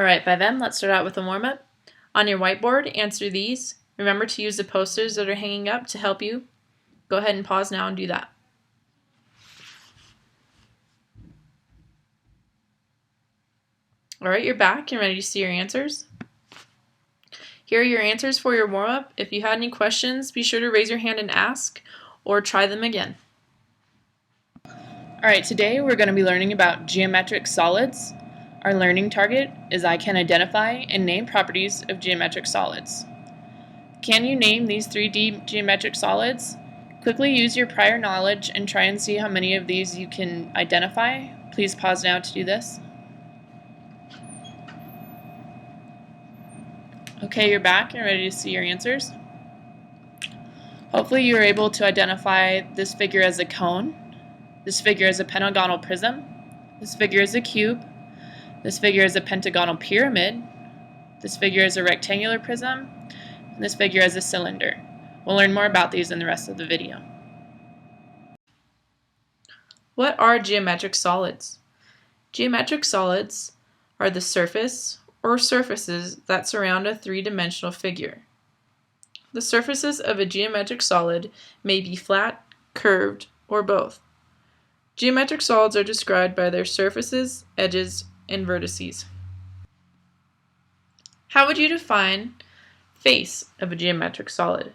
Alright, by then, let's start out with a warm-up. On your whiteboard, answer these. Remember to use the posters that are hanging up to help you. Go ahead and pause now and do that. Alright, you're back and ready to see your answers. Here are your answers for your warm-up. If you had any questions, be sure to raise your hand and ask, or try them again. Alright, today we're going to be learning about geometric solids. Our learning target is I can identify and name properties of geometric solids. Can you name these 3D geometric solids? Quickly use your prior knowledge and try and see how many of these you can identify. Please pause now to do this. Okay, you're back and ready to see your answers. Hopefully you were able to identify this figure as a cone, this figure as a pentagonal prism, this figure as a cube, this figure is a pentagonal pyramid, this figure is a rectangular prism, and this figure is a cylinder. We'll learn more about these in the rest of the video. What are geometric solids? Geometric solids are the surface or surfaces that surround a three-dimensional figure. The surfaces of a geometric solid may be flat, curved, or both. Geometric solids are described by their surfaces, edges, and vertices. How would you define face of a geometric solid?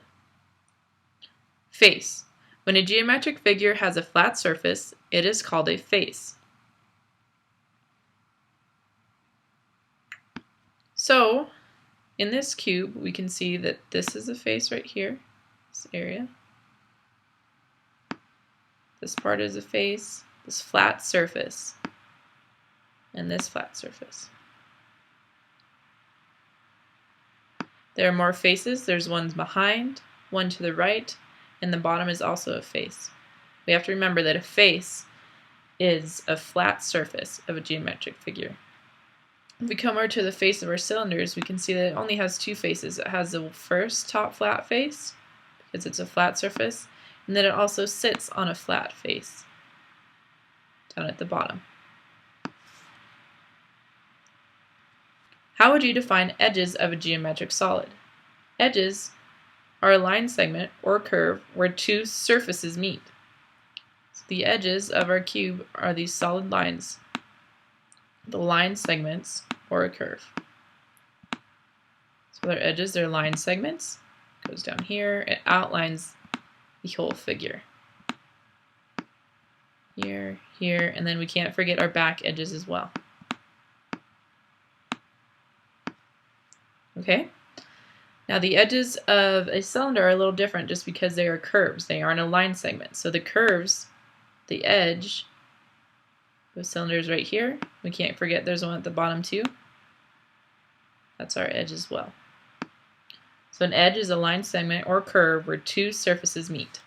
Face. When a geometric figure has a flat surface, it is called a face. So, in this cube, we can see that this is a face right here, this area. This part is a face, this flat surface, and this flat surface. There are more faces. There's one behind, one to the right, and the bottom is also a face. We have to remember that a face is a flat surface of a geometric figure. If we come over to the face of our cylinders, we can see that it only has two faces. It has the first top flat face, because it's a flat surface, and then it also sits on a flat face down at the bottom. How would you define edges of a geometric solid? Edges are a line segment or curve where two surfaces meet. So the edges of our cube are these solid lines, the line segments or a curve. So their edges, they're line segments. It goes down here, it outlines the whole figure. Here, here, and then we can't forget our back edges as well. Okay, now the edges of a cylinder are a little different just because they are curves. They aren't a line segment. So the curves, the edge, the cylinder is right here. We can't forget there's one at the bottom too. That's our edge as well. So an edge is a line segment or curve where two surfaces meet.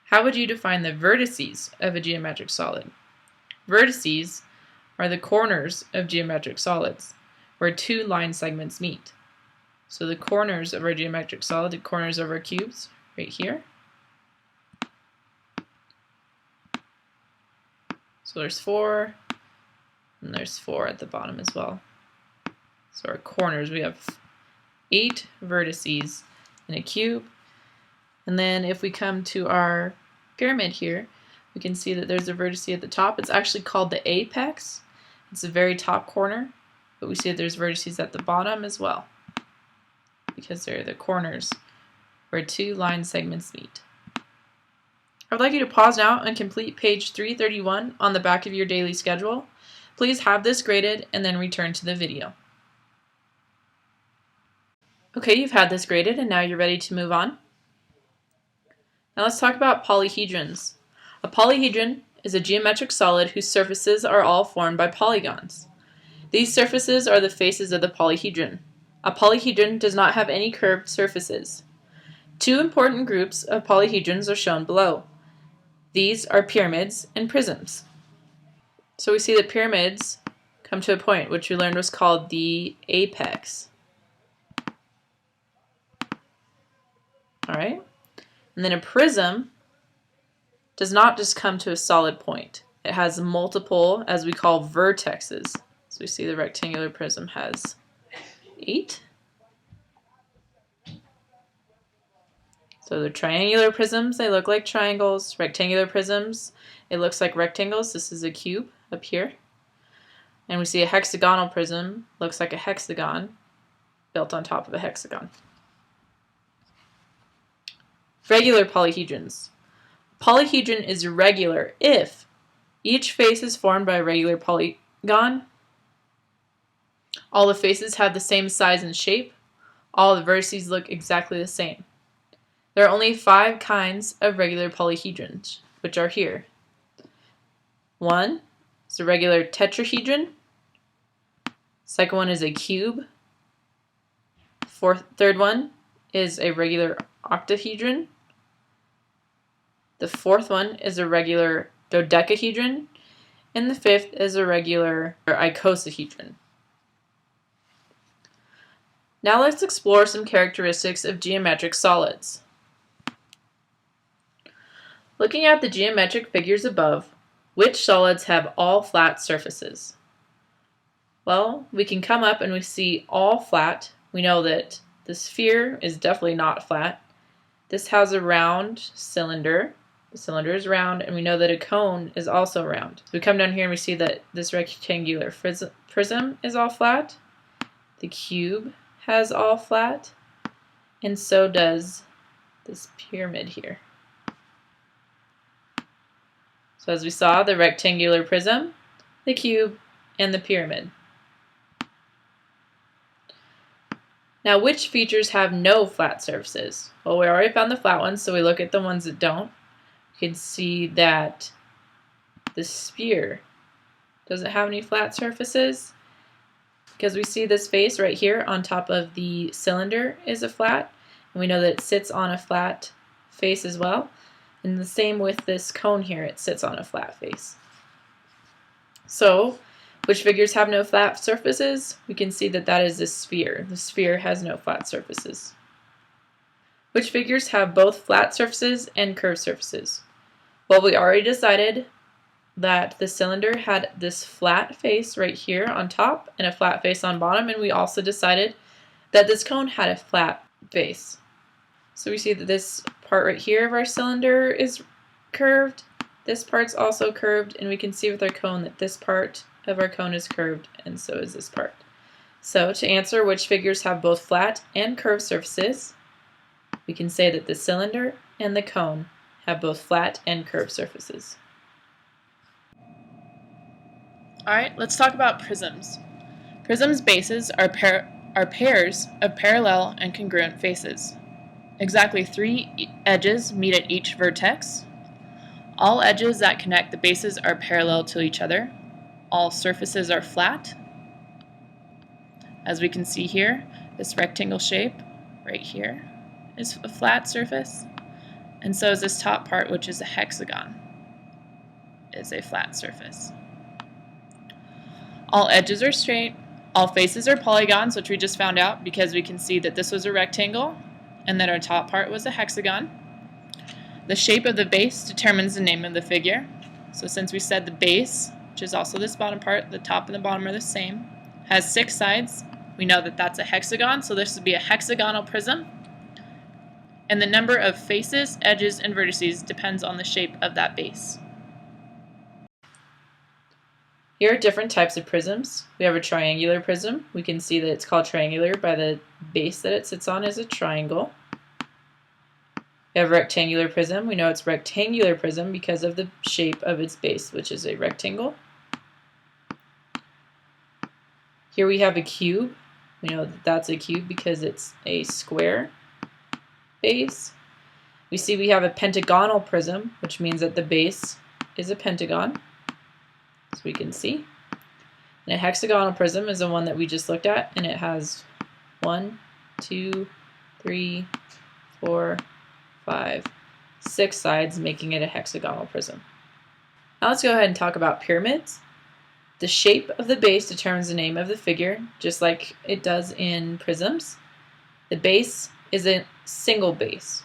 How would you define the vertices of a geometric solid? Vertices are the corners of geometric solids, where two line segments meet. So the corners of our geometric solid, the corners of our cubes, right here. So there's 4, and there's 4 at the bottom as well. So our corners, we have 8 vertices in a cube. And then if we come to our pyramid here, we can see that there's a vertice at the top. It's actually called the apex. It's the very top corner. But we see that there's vertices at the bottom as well, because they're the corners where two line segments meet. I would like you to pause now and complete page 331 on the back of your daily schedule. Please have this graded and then return to the video. Okay, you've had this graded and now you're ready to move on. Now let's talk about polyhedrons. A polyhedron is a geometric solid whose surfaces are all formed by polygons. These surfaces are the faces of the polyhedron. A polyhedron does not have any curved surfaces. Two important groups of polyhedrons are shown below. These are pyramids and prisms. So we see that pyramids come to a point which we learned was called the apex. Alright? And then a prism does not just come to a solid point. It has multiple, as we call, vertexes. So we see the rectangular prism has 8. So the triangular prisms, they look like triangles. Rectangular prisms, it looks like rectangles. This is a cube up here. And we see a hexagonal prism, looks like a hexagon built on top of a hexagon. Regular polyhedrons. Polyhedron is regular if each face is formed by a regular polygon, all the faces have the same size and shape, all the vertices look exactly the same. There are only 5 kinds of regular polyhedrons, which are here. 1 is a regular tetrahedron. Second one is a cube. Third one is a regular octahedron. The fourth one is a regular dodecahedron. And the fifth is a regular icosahedron. Now let's explore some characteristics of geometric solids. Looking at the geometric figures above, which solids have all flat surfaces? Well, we can come up and we see all flat. We know that the sphere is definitely not flat. This has a round cylinder. The cylinder is round, and we know that a cone is also round. So we come down here and we see that this rectangular prism is all flat. The cube has all flat, and so does this pyramid here. So as we saw, the rectangular prism, the cube, and the pyramid. Now, which features have no flat surfaces? Well, we already found the flat ones, so we look at the ones that don't. You can see that the sphere doesn't have any flat surfaces because we see this face right here on top of the cylinder is a flat, and we know that it sits on a flat face as well. And the same with this cone here, it sits on a flat face. So, which figures have no flat surfaces? We can see that that is the sphere. The sphere has no flat surfaces. Which figures have both flat surfaces and curved surfaces? Well, we already decided that the cylinder had this flat face right here on top and a flat face on bottom, and we also decided that this cone had a flat face. So we see that this part right here of our cylinder is curved, this part's also curved, and we can see with our cone that this part of our cone is curved, and so is this part. So to answer which figures have both flat and curved surfaces, we can say that the cylinder and the cone have both flat and curved surfaces. Alright, let's talk about prisms. Prisms' bases are pairs of parallel and congruent faces. Exactly 3 edges meet at each vertex. All edges that connect the bases are parallel to each other. All surfaces are flat. As we can see here, this rectangle shape right here is a flat surface, and so is this top part, which is a hexagon, is a flat surface. All edges are straight. All faces are polygons, which we just found out because we can see that this was a rectangle and that our top part was a hexagon. The shape of the base determines the name of the figure. So since we said the base, which is also this bottom part, the top and the bottom are the same, has 6 sides, we know that that's a hexagon, so this would be a hexagonal prism. And the number of faces, edges, and vertices depends on the shape of that base. Here are different types of prisms. We have a triangular prism. We can see that it's called triangular by the base that it sits on is a triangle. We have a rectangular prism. We know it's rectangular prism because of the shape of its base, which is a rectangle. Here we have a cube. We know that that's a cube because it's a square base. We see we have a pentagonal prism, which means that the base is a pentagon, as we can see. And a hexagonal prism is the one that we just looked at, and it has 1, 2, 3, 4, 5, 6 sides, making it a hexagonal prism. Now let's go ahead and talk about pyramids. The shape of the base determines the name of the figure, just like it does in prisms. The base is a single base,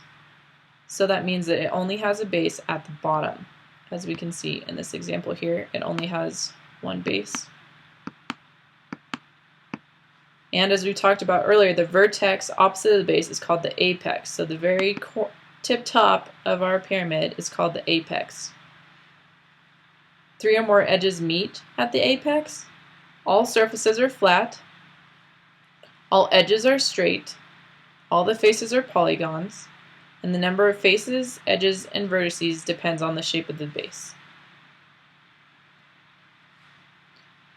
so that means that it only has a base at the bottom. As we can see in this example here, it only has one base. And as we talked about earlier, the vertex opposite of the base is called the apex. So the very tip top of our pyramid is called the apex. 3 or more edges meet at the apex. All surfaces are flat. All edges are straight. All the faces are polygons. And the number of faces, edges, and vertices depends on the shape of the base.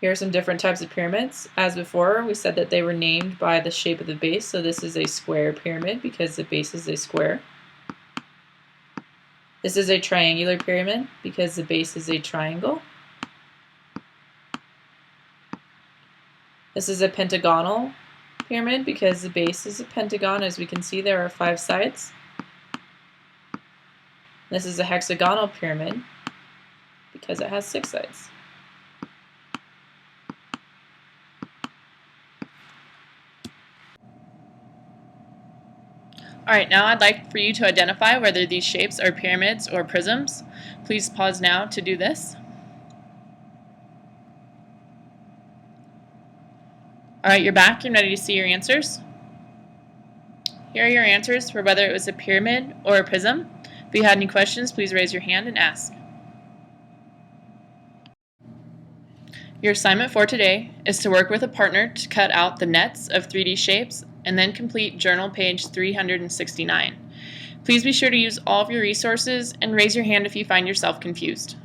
Here are some different types of pyramids. As before, we said that they were named by the shape of the base. So this is a square pyramid because the base is a square. This is a triangular pyramid because the base is a triangle. This is a pentagonal pyramid because the base is a pentagon. As we can see, there are 5 sides. This is a hexagonal pyramid because it has 6 sides. Alright, now I'd like for you to identify whether these shapes are pyramids or prisms. Please pause now to do this. Alright, you're back and ready to see your answers. Here are your answers for whether it was a pyramid or a prism. If you had any questions, please raise your hand and ask. Your assignment for today is to work with a partner to cut out the nets of 3D shapes and then complete journal page 369. Please be sure to use all of your resources and raise your hand if you find yourself confused.